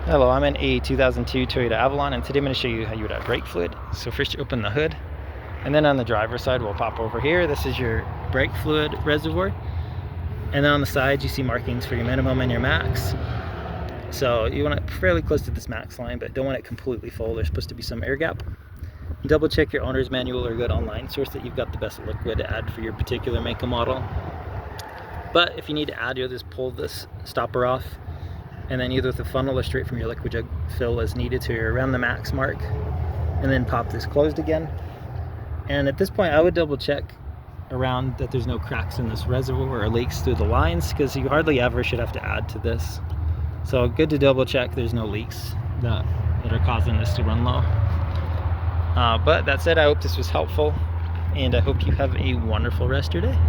Hello, I'm in a 2002 Toyota Avalon, and today I'm going to show you how you would add brake fluid. So first you open the hood, and then on the driver's side we'll pop over here. This is your brake fluid reservoir, and then on the sides you see markings for your minimum and your max. So you want it fairly close to this max line, but don't want it completely full. There's supposed to be some air gap. Double check your owner's manual or good online source that you've got the best liquid to add for your particular make and model. But if you need to add, you'll just pull this stopper off, and then either with a funnel or straight from your liquid jug fill as needed to around the max mark, and then pop this closed again. And at this point I would double check around that there's no cracks in this reservoir or leaks through the lines, because you hardly ever should have to add to this. So good to double check there's no leaks that are causing this to run low. But that said, I hope this was helpful, and I hope you have a wonderful rest of your day.